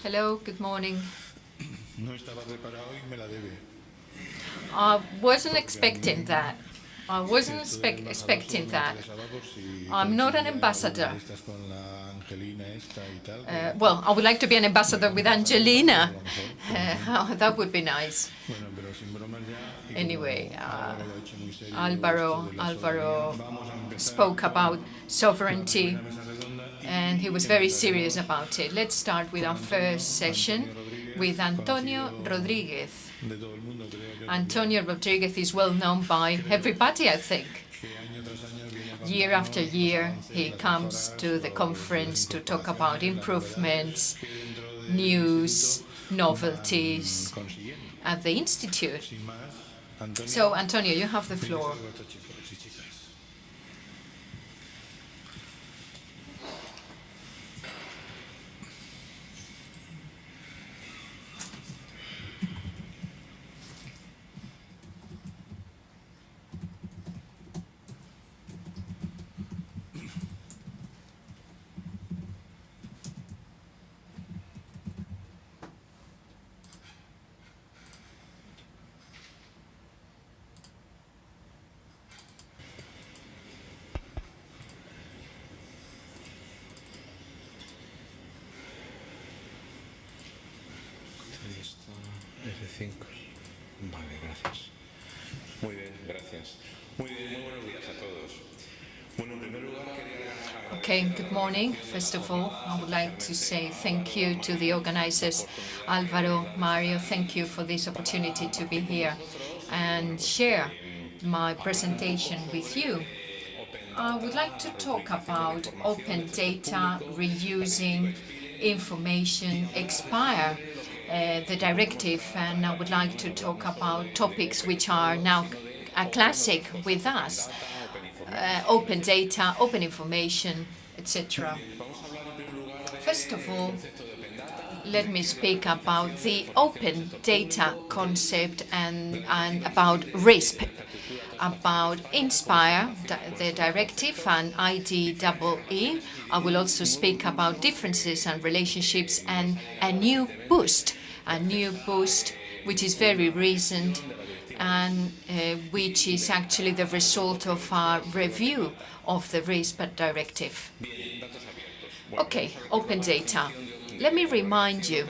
Hello, good morning. I wasn't expecting that. Expecting that. I'm not an ambassador. Well, I would like to be an ambassador with Angelina. That would be nice. Anyway, Alvaro spoke about sovereignty, and he was very serious about it. Let's start with our first session with Antonio Rodriguez. Antonio Rodriguez is well known by everybody, I think. Year after year, he comes to the conference to talk about improvements, news, novelties at the Institute. So, Antonio, you have the floor. Vale, gracias. Muy bien, gracias. Muy bien, muy buenos días a todos. Bueno, en primer lugar, quería... Okay, good morning. First of all, I would like to say thank you to the organizers, Alvaro, Mario. Thank you for this opportunity to be here and share my presentation with you. I would like to talk about open data, reusing information, expire the directive, and I would like to talk about topics which are now a classic with us. Open data, open information, etc. First of all, let me speak about the open data concept and about RISP, about Inspire, the directive, and IDEE. I will also speak about differences and relationships and a new boost which is very recent and which is actually the result of our review of the RISP directive. Okay, open data. Let me remind you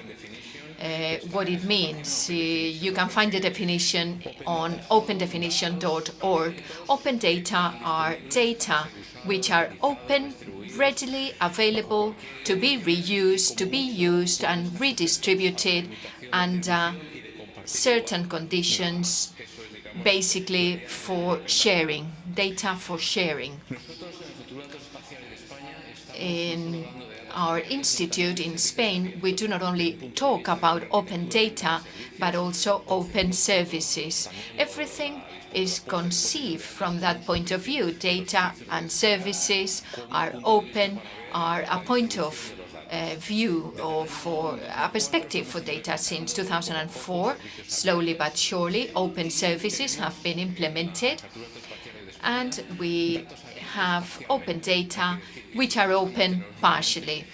what it means. You can find the definition on opendefinition.org. Open data are data which are open, readily available to be reused, to be used and redistributed under certain conditions, basically for sharing, data for sharing. In our institute in Spain, we do not only talk about open data, but also open services. Everything is conceived from that point of view. Data and services are open, are a point of view or for a perspective for data since 2004. Slowly but surely, open services have been implemented, and we have open data which are open partially.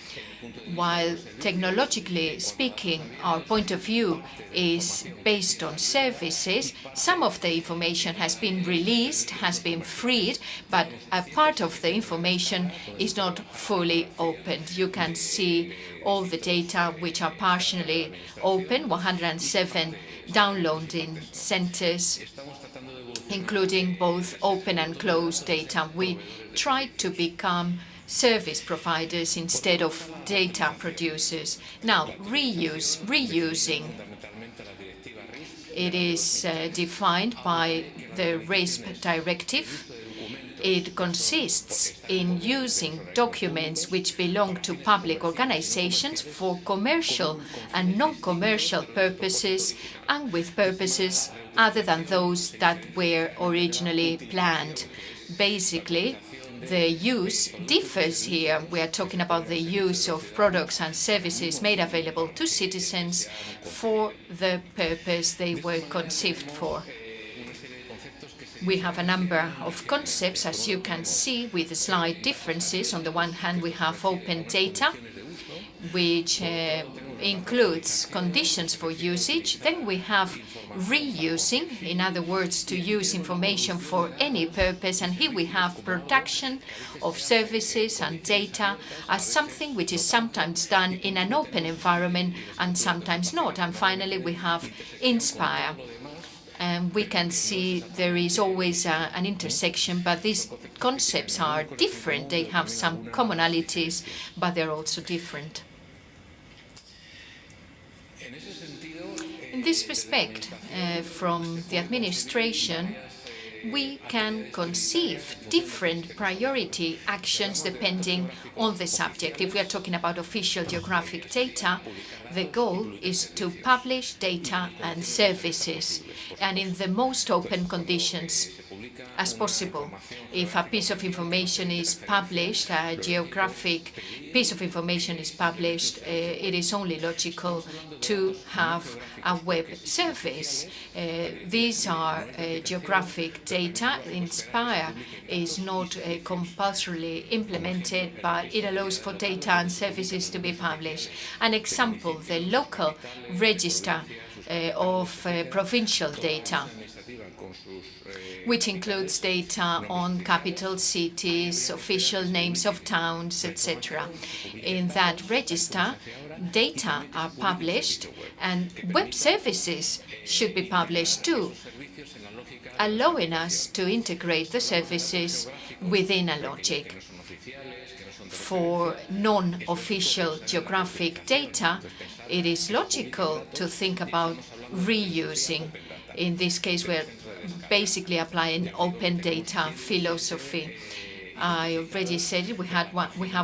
While technologically speaking, our point of view is based on services, some of the information has been released, has been freed, but a part of the information is not fully opened. You can see all the data which are partially open, 107 downloading centers, including both open and closed data. We tried to become service providers instead of data producers. Now, reusing. It is defined by the RISP directive. It consists in using documents which belong to public organizations for commercial and non-commercial purposes and with purposes other than those that were originally planned. Basically, the use differs here. We are talking about the use of products and services made available to citizens for the purpose they were conceived for. We have a number of concepts, as you can see, with slight differences. On the one hand, we have open data. which includes conditions for usage. Then we have reusing, in other words, to use information for any purpose. And here we have production of services and data as something which is sometimes done in an open environment and sometimes not. And finally, we have inspire. And we can see there is always an intersection, but these concepts are different. They have some commonalities, but they're also different. In this respect, from the administration, we can conceive different priority actions depending on the subject. If we are talking about official geographic data, the goal is to publish data and services, and in the most open conditions as possible. If a piece of information is published, a geographic piece of information is published, it is only logical to have a web service. These are geographic data. Inspire is not compulsorily implemented, but it allows for data and services to be published. An example, the local register of provincial data, which includes data on capital cities, official names of towns, etc. In that register, data are published, and web services should be published too, allowing us to integrate the services within a logic. For non-official geographic data, it is logical to think about reusing. In this case, we're basically applying open data philosophy. I already said it, we have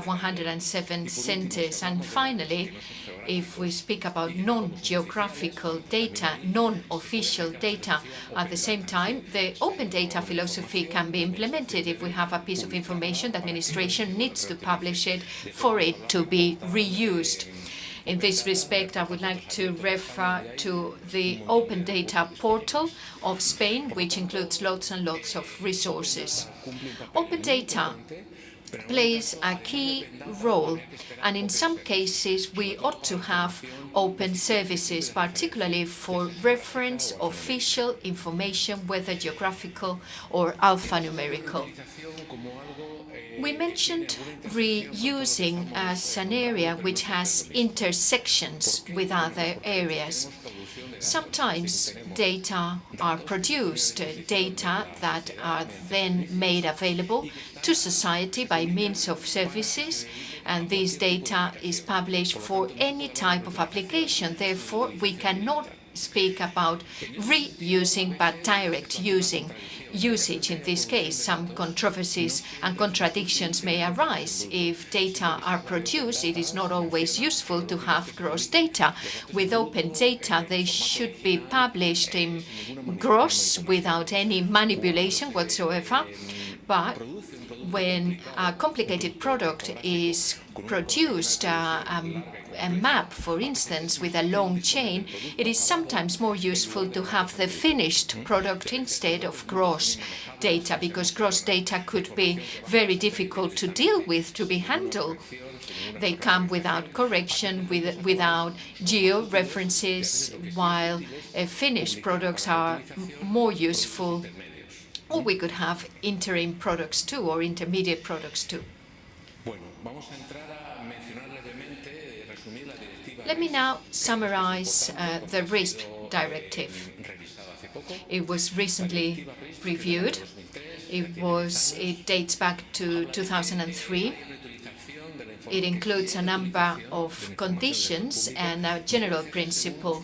107 centers. And finally, if we speak about non-geographical data, non-official data, at the same time, the open data philosophy can be implemented. If we have a piece of information, the administration needs to publish it for it to be reused. In this respect, I would like to refer to the Open Data Portal of Spain, which includes lots and lots of resources. Open data plays a key role, and in some cases we ought to have open services, particularly for reference official information, whether geographical or alphanumerical. We mentioned reusing as an area which has intersections with other areas. Sometimes data are produced, data that are then made available to society by means of services, and this data is published for any type of application. Therefore, we cannot speak about reusing but direct usage. In this case, some controversies and contradictions may arise. If data are produced, it is not always useful to have gross data. With open data, they should be published in gross without any manipulation whatsoever. But when a complicated product is produced, a map, for instance, with a long chain, it is sometimes more useful to have the finished product instead of gross data, because gross data could be very difficult to deal with, to be handled. They come without correction, without geo-references, while finished products are more useful. Or we could have interim products too, or intermediate products too. Let me now summarize the Risk Directive. It was recently reviewed. It dates back to 2003. It includes a number of conditions and a general principle.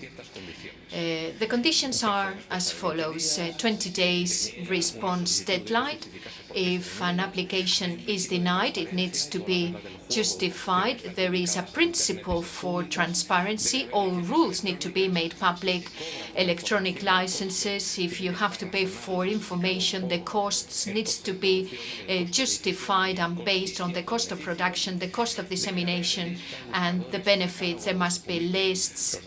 The conditions are as follows: 20 days response deadline. If an application is denied, it needs to be justified. There is a principle for transparency. All rules need to be made public. Electronic licenses, if you have to pay for information, the costs needs to be justified and based on the cost of production, the cost of dissemination, and the benefits. There must be lists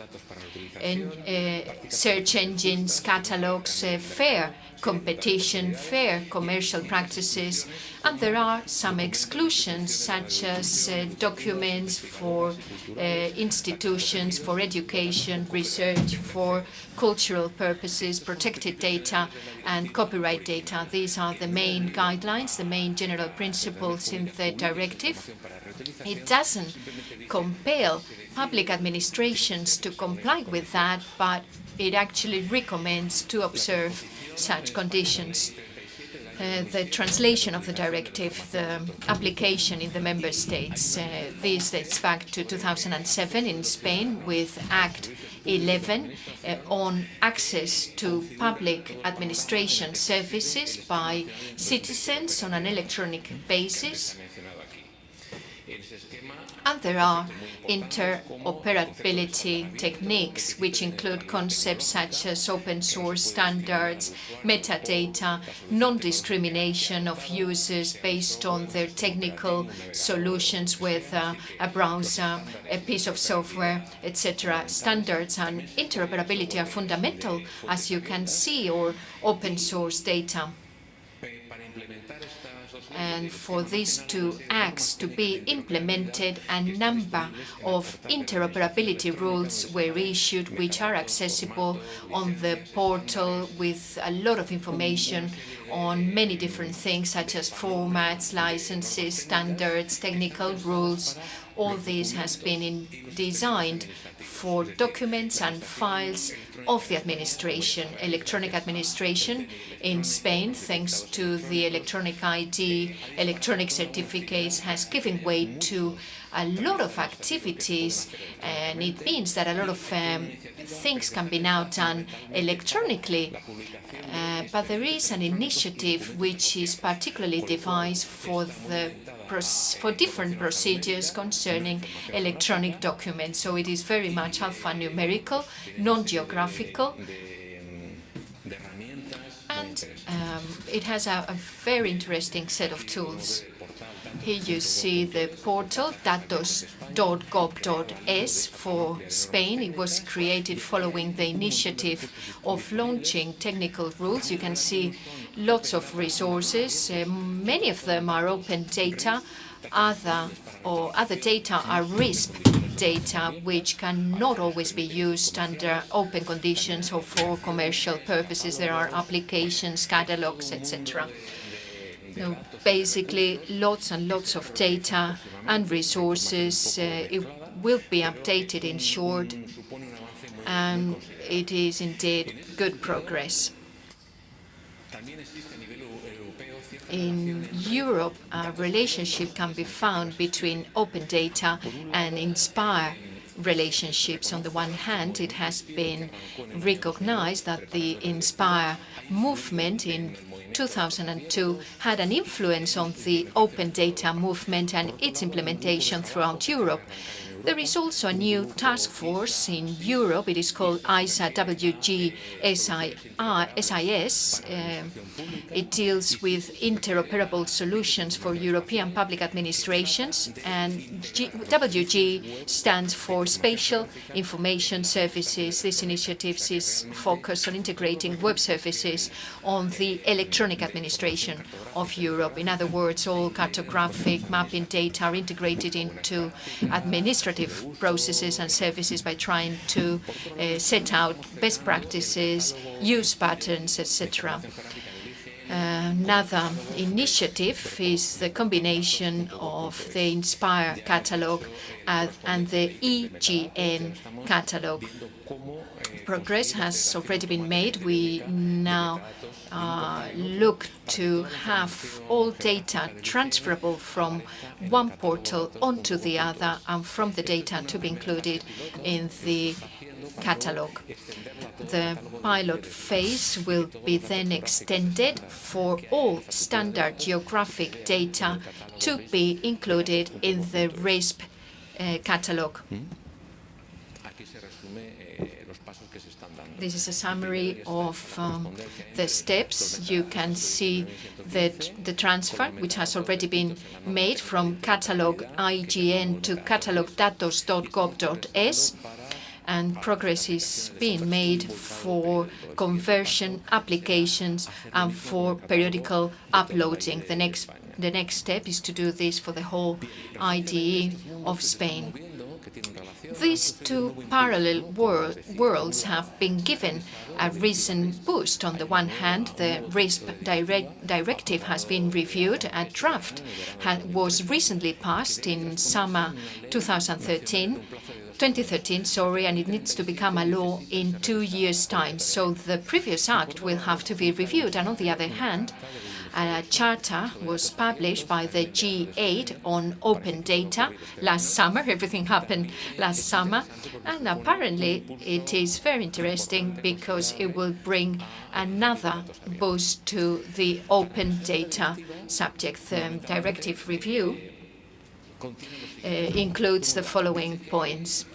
search engines, catalogs, fair competition, fair commercial practices, and there are some exclusions such as documents for institutions, for education, research, for cultural purposes, protected data and copyright data. These are the main guidelines, the main general principles in the directive. It doesn't compel public administrations to comply with that, but it actually recommends to observe such conditions. The translation of the directive, the application in the member states, this dates back to 2007 in Spain with Act 11 on access to public administration services by citizens on an electronic basis. And there are interoperability techniques, which include concepts such as open source standards, metadata, non-discrimination of users based on their technical solutions with a browser, a piece of software, etc. Standards and interoperability are fundamental, as you can see, or open source data. And for these two acts to be implemented, a number of interoperability rules were issued, which are accessible on the portal with a lot of information on many different things, such as formats, licenses, standards, technical rules. All this has been designed for documents and files of the administration, electronic administration in Spain, thanks to the electronic ID, electronic certificates, has given way to a lot of activities, and it means that a lot of things can be now done electronically. But there is an initiative which is particularly devised for different procedures concerning electronic documents. So it is very much alphanumerical, non-geographical, and it has a very interesting set of tools. Here you see the portal datos.gov.es for Spain. It was created following the initiative of launching technical rules. You can see lots of resources. Many of them are open data. Other data are risk data, which cannot always be used under open conditions or for commercial purposes. There are applications, catalogs, etc. So basically, lots and lots of data and resources. It will be updated in short, and it is indeed good progress. In Europe, a relationship can be found between open data and Inspire relationships. On the one hand, it has been recognized that the Inspire movement in 2002 had an influence on the open data movement and its implementation throughout Europe. There is also a new task force in Europe. It is called ISA-WG-SIS. It deals with interoperable solutions for European public administrations, and WG stands for Spatial Information Services. This initiative is focused on integrating web services on the electronic administration of Europe. In other words, all cartographic mapping data are integrated into administrative processes and services by trying to set out best practices, use patterns, etc. Another initiative is the combination of the Inspire catalog and the EGN catalog. Progress has already been made. We now look to have all data transferable from one portal onto the other, and from the data to be included in the catalog. The pilot phase will be then extended for all standard geographic data to be included in the RISP catalog. This is a summary of the steps. You can see that the transfer, which has already been made from catalog IGN to catalog datos.gov.es. and progress is being made for conversion applications and for periodical uploading. The next step is to do this for the whole IDE of Spain. These two parallel worlds have been given a recent boost. On the one hand, the Risk Directive has been reviewed. A draft was recently passed in summer 2013, and it needs to become a law in 2 years' time. So the previous act will have to be reviewed. And on the other hand, a charter was published by the G8 on open data last summer. Everything happened last summer. And apparently it is very interesting because it will bring another boost to the open data subject. The directive review includes the following points.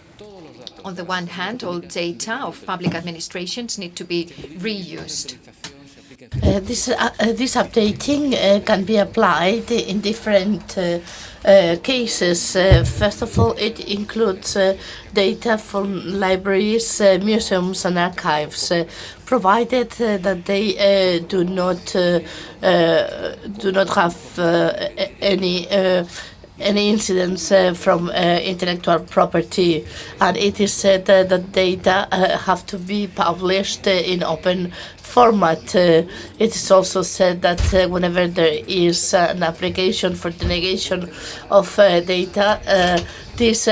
On the one hand, all data of public administrations need to be reused. This updating can be applied in different cases. First of all, it includes data from libraries, museums, and archives, provided that they do not have any incidents from intellectual property, and it is said that data have to be published in open format. It is also said that whenever there is an application for denegation of data, this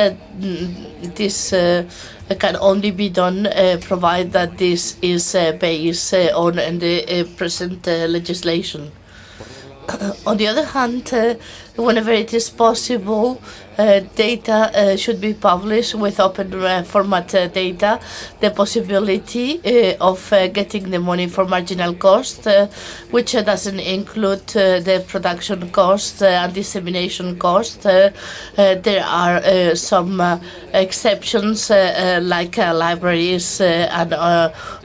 can only be done provided that this is based on the present legislation. On the other hand, whenever it is possible, data should be published with open format data. The possibility of getting the money for marginal cost, which doesn't include the production cost and dissemination cost. There are some exceptions like libraries and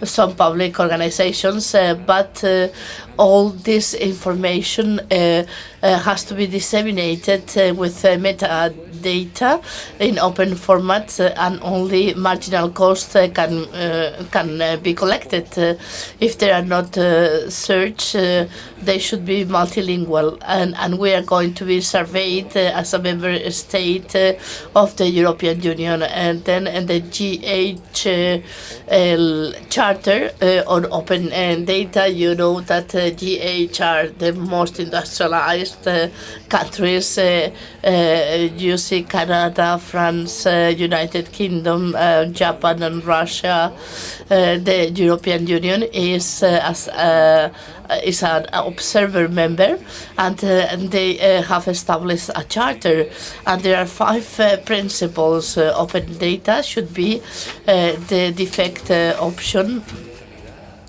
some public organizations, but all this information has to be disseminated with metadata in open format, and only marginal costs can be collected. If they are not searched, they should be multilingual, and we are going to be surveyed as a member state of the European Union. And then the GH Charter on open data, you know that GH are the most industrialized countries. You see Canada, France, United Kingdom, Japan, and Russia. The European Union is an observer member, and they have established a charter, and there are 5 principles. Open data should be the default option.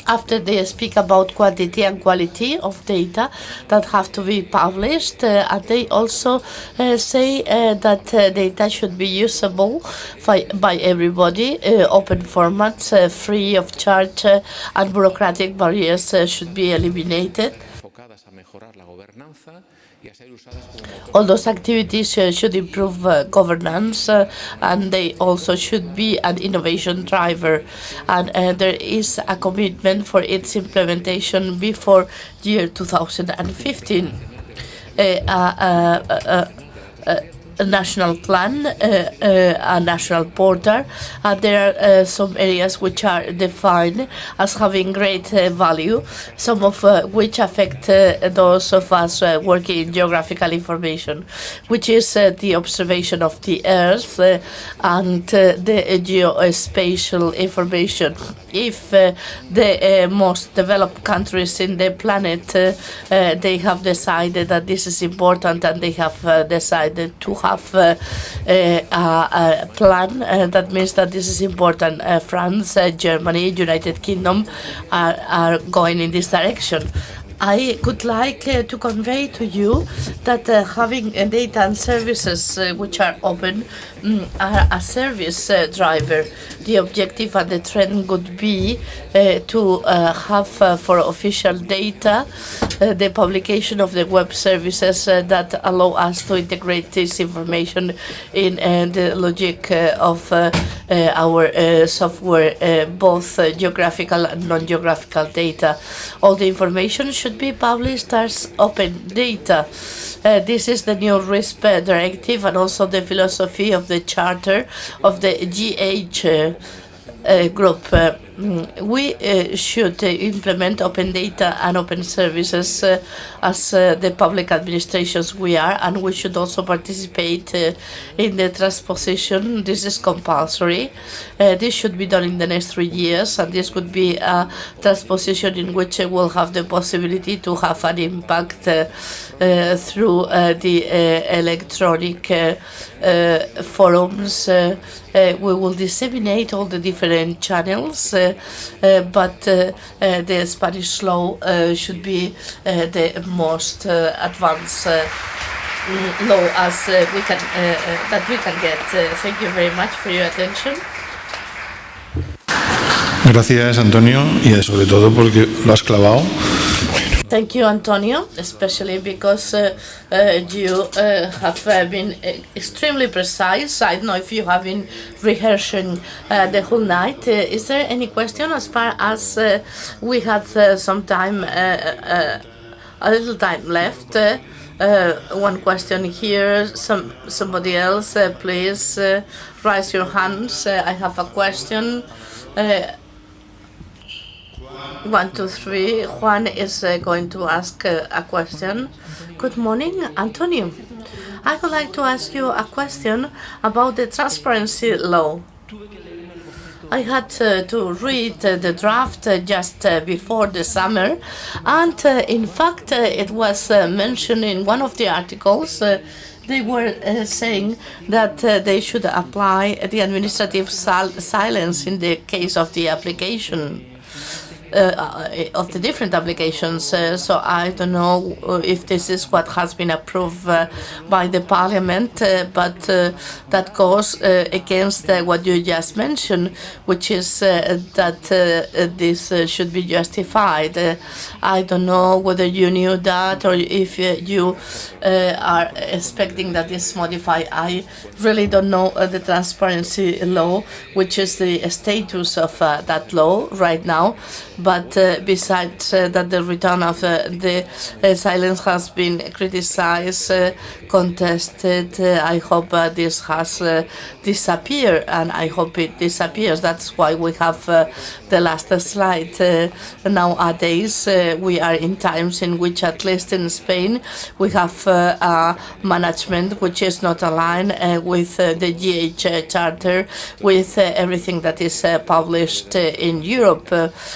After they speak about quantity and quality of data that have to be published, and they also say that data should be usable by everybody. Open formats, free of charge, and bureaucratic barriers should be eliminated. All those activities should improve governance, and they also should be an innovation driver. And there is a commitment for its implementation before year 2015. A national plan, a national portal. There are some areas which are defined as having great value, some of which affect those of us working in geographical information, which is the observation of the Earth and the geospatial information. If the most developed countries in the planet, they have decided that this is important, and they have decided to have a plan, that means that this is important. France, Germany, United Kingdom are going in this direction. I would like to convey to you that having data and services which are open are a service driver. The objective and the trend would be to have for official data the publication of the web services that allow us to integrate this information in the logic of our software, both geographical and non-geographical data. All the information should be published as open data. This is the new Risk Directive and also the philosophy of the charter of the GH group. We should implement open data and open services as the public administrations we are, and we should also participate in the transposition. This is compulsory. This should be done in the next 3 years, and this would be a transposition in which we'll have the possibility to have an impact through the electronic forums. We will disseminate all the different channels, but the Spanish law should be the most advanced law as we can that we can get. Thank you very much for your attention. Gracias, Antonio, y sobre todo porque lo has clavado. Thank you, Antonio, especially because you have been extremely precise. I don't know if you have been rehearsing the whole night. Is there any question as far as we had some time, a little time left? One question here, somebody else, please raise your hands. I have a question. 1, 2, 3. Juan is going to ask a question. Good morning, Antonio. I would like to ask you a question about the transparency law. I had to read the draft just before the summer, and in fact it was mentioned in one of the articles. They were saying that they should apply the administrative silence in the case of the application. Of the different applications, so I don't know if this is what has been approved by the Parliament, but that goes against what you just mentioned, which is that this should be justified. I don't know whether you knew that or if you are expecting that this modified. I really don't know the transparency law, which is the status of that law right now. But besides that, the return of the silence has been criticized, contested. I hope this has disappeared, and I hope it disappears. That's why we have the last slide. Nowadays, we are in times in which, at least in Spain, we have a management which is not aligned with the GH Charter, with everything that is published in Europe.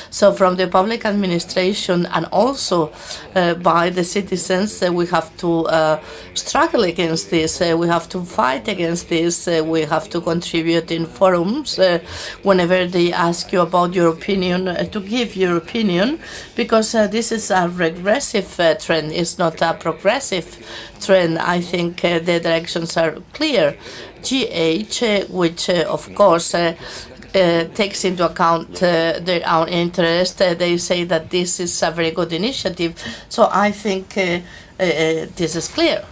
So from the public administration and also by the citizens, we have to struggle against this. We have to fight against this. We have to contribute in forums whenever they ask you about your opinion, to give your opinion, because this is a regressive trend. It's not a progressive trend. I think the directions are clear. GH, which of course takes into account their own interest. They say that this is a very good initiative. So I think this is clear.